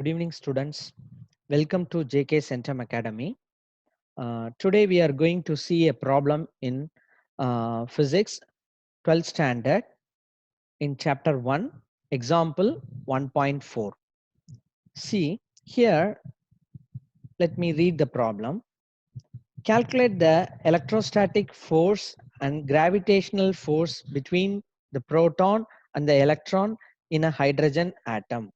Good evening, students. Welcome to JK Centum Academy. Today we are going to see a problem in physics 12th standard in chapter 1, example 1.4. See here, let me read the problem. Calculate the electrostatic force and gravitational force between the proton and the electron in a hydrogen atom.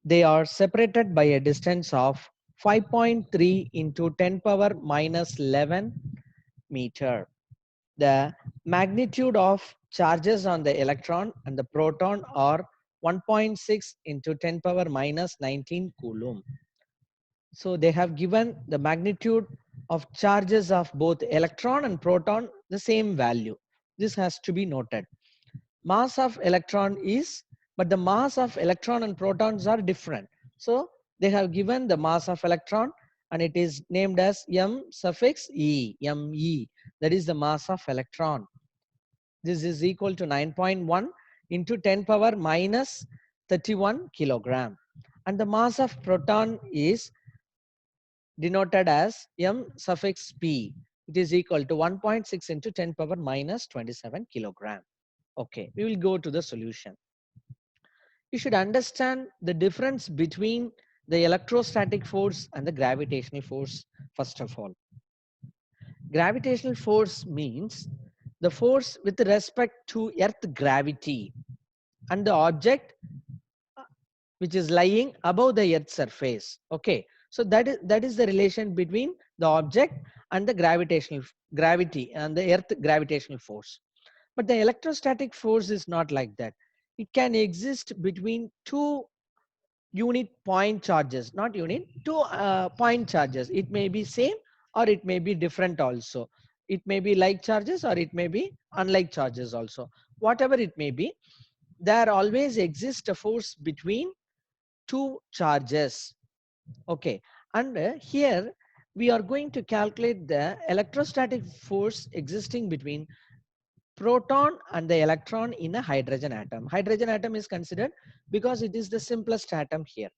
They are separated by a distance of 5.3 into 10 power minus 11 meter. The magnitude of charges on the electron and the proton are 1.6 into 10 power minus 19 coulomb. So they have given the magnitude of charges of both electron and proton the same value. This has to be noted. Mass of electron is, but the mass of electron and protons are different. So they have given the mass of electron and it is named as m suffix e, me. That is the mass of electron. This is equal to 9.1 into 10 power minus 31 kilogram. And the mass of proton is denoted as m suffix p. It is equal to 1.6 into 10 power minus 27 kilogram. Okay, we will go to the solution. You should understand the difference between the electrostatic force and the gravitational force first of all. Gravitational force means the force with respect to earth gravity and the object which is lying above the earth surface. Okay, so that is the relation between the object and the gravity and the earth gravitational force. But the electrostatic force is not like that. It can exist between two unit point charges, not unit, two point charges. It may be same or it may be different also. It may be like charges or it may be unlike charges also. Whatever it may be, there always exists a force between two charges. Okay, and here we are going to calculate the electrostatic force existing between proton and the electron in a hydrogen atom. Hydrogen atom is considered because it is the simplest atom here.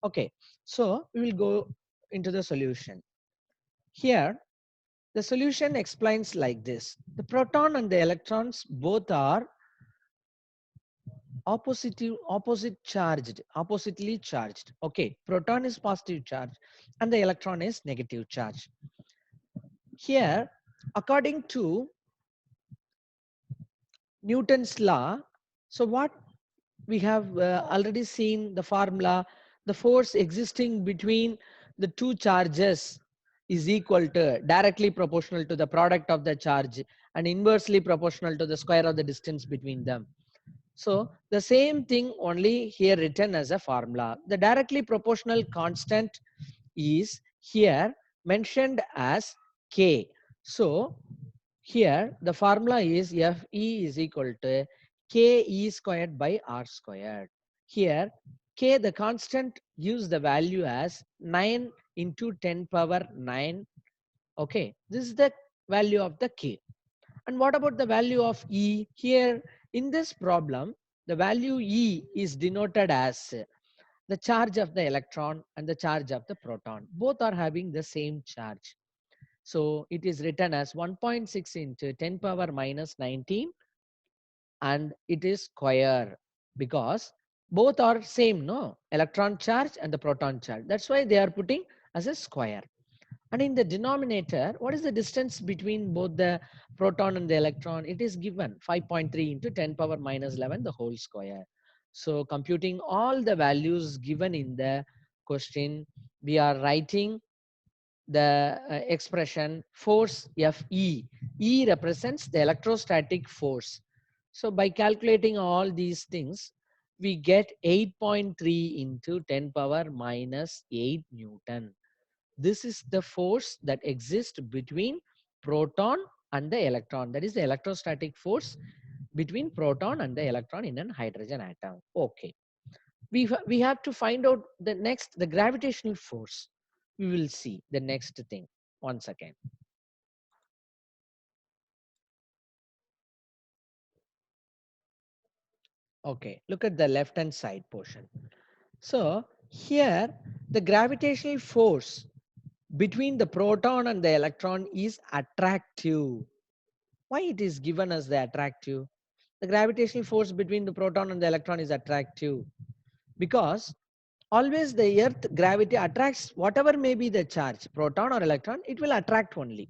Okay, so we will go into the solution. Here, the solution explains like this. The proton and the electrons both are oppositely charged. Okay, proton is positive charge and the electron is negative charge. Here, according to Newton's law, so what we have already seen the formula, the force existing between the two charges is equal to directly proportional to the product of the charge and inversely proportional to the square of the distance between them. So the same thing only here written as a formula. The directly proportional constant is here mentioned as K. So here the formula is Fe is equal to Ke squared by R squared. Here K, the constant, gives the value as 9 into 10 power 9. Okay, this is the value of the K. And what about the value of E? Here in this problem, the value E is denoted as the charge of the electron and the charge of the proton. Both are having the same charge. So it is written as 1.6 into 10 power minus 19 and it is square because both are same, no? Electron charge and the proton charge. That's why they are putting as a square. And in the denominator, what is the distance between both the proton and the electron? It is given 5.3 into 10 power minus 11 the whole square. So computing all the values given in the question, we are writing the expression force Fe. E represents the electrostatic force. So by calculating all these things, we get 8.3 into 10 power minus 8 Newton. This is the force that exists between proton and the electron. That is the electrostatic force between proton and the electron in an hydrogen atom. Okay. We have to find out the gravitational force. We will see the next thing once again. Okay, look at the left hand side portion. So Here, the gravitational force between the proton and the electron is attractive. Why it is given as the attractive? The gravitational force between the proton and the electron is attractive because always the earth gravity attracts whatever may be the charge, proton or electron, it will attract only.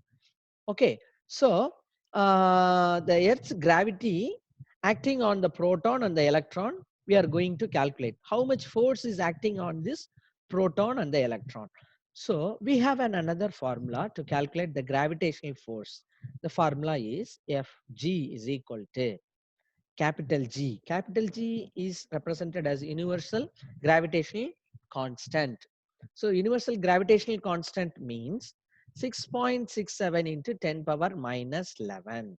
Okay, so the earth's gravity acting on the proton and the electron, we are going to calculate how much force is acting on this proton and the electron. So we have another formula to calculate the gravitational force. The formula is Fg is equal to capital G. Capital G is represented as universal gravitational constant. So universal gravitational constant means 6.67 into 10 power minus 11.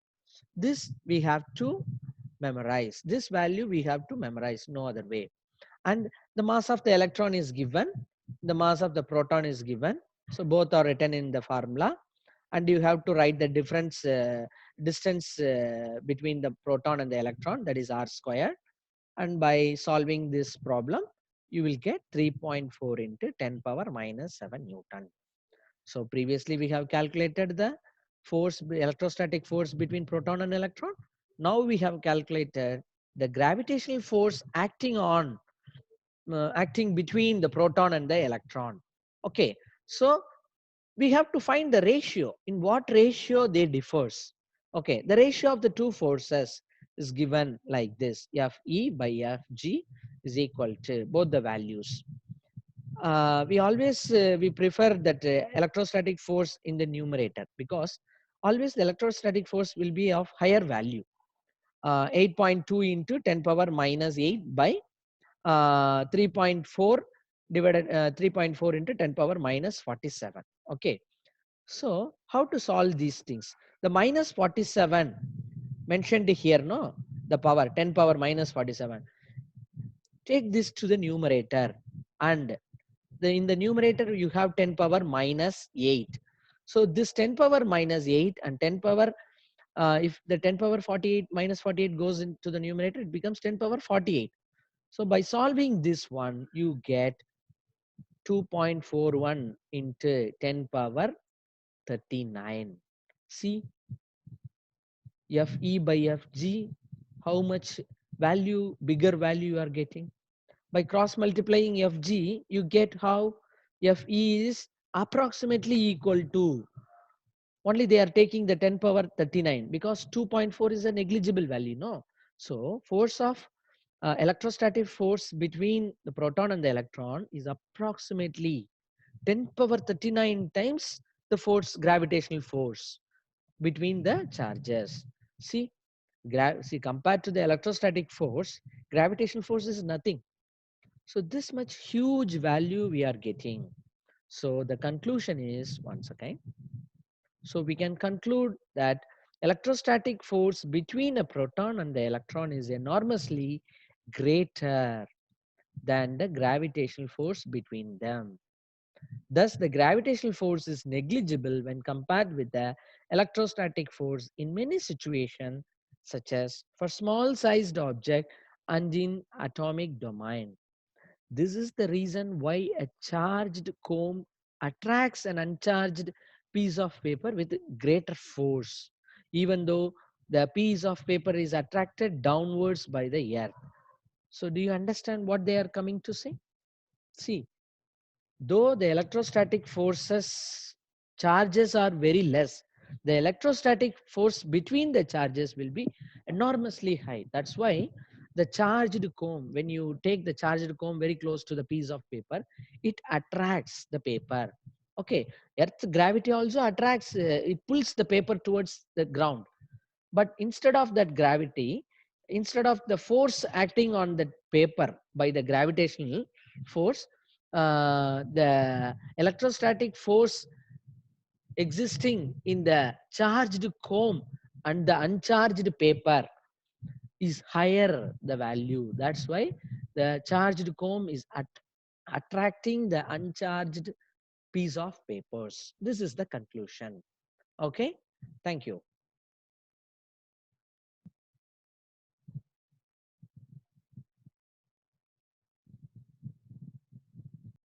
This we have to memorize. This value we have to memorize, no other way. And the mass of the electron is given, the mass of the proton is given. So both are written in the formula, and you have to write the difference distance between the proton and the electron, that is r squared. And by solving this problem, you will get 3.4 into 10 power minus 7 Newton. So previously we have calculated the force, electrostatic force between proton and electron. Now we have calculated the gravitational force acting between the proton and the electron. Okay, so we have to find the ratio, in what ratio they differs. Okay, the ratio of the two forces is given like this: Fe by Fg is equal to both the values. We prefer that electrostatic force in the numerator, because always the electrostatic force will be of higher value, 8.2 into 10 power minus 8 by 3.4 divided 3.4 into 10 power minus 47. Okay, so how to solve these things? The minus 47 mentioned here, no, the power 10 power minus 47, take this to the numerator, and in the numerator you have 10 power minus 8. So this 10 power minus 8 and 10 power, if the 10 power 48 minus 48 goes into the numerator, it becomes 10 power 48. So by solving this one, you get 2.41 into 10 power 39. See, Fe by Fg, how much value, bigger value you are getting. By cross multiplying Fg, you get how Fe is approximately equal to, only they are taking the 10 power 39, because 2.4 is a negligible value, no? So force of electrostatic force between the proton and the electron is approximately 10 power 39 times the force, gravitational force between the charges. See, compared to the electrostatic force, gravitational force is nothing. So this much huge value we are getting. So the conclusion is, once again, so we can conclude that electrostatic force between a proton and the electron is enormously greater than the gravitational force between them. Thus, the gravitational force is negligible when compared with the electrostatic force in many situations, such as for small sized object and in atomic domain. This is the reason why a charged comb attracts an uncharged piece of paper with greater force, even though the piece of paper is attracted downwards by the earth. So do you understand what they are coming to say? See, though the electrostatic forces charges are very less, the electrostatic force between the charges will be enormously high. That's why the charged comb, when you take the charged comb very close to the piece of paper, it attracts the paper. Okay, earth's gravity also attracts, it pulls the paper towards the ground. But instead of that gravity, instead of the force acting on the paper by the gravitational force, the electrostatic force existing in the charged comb and the uncharged paper is higher the value. That's why the charged comb is attracting the uncharged piece of papers. This is the conclusion. Okay, thank you.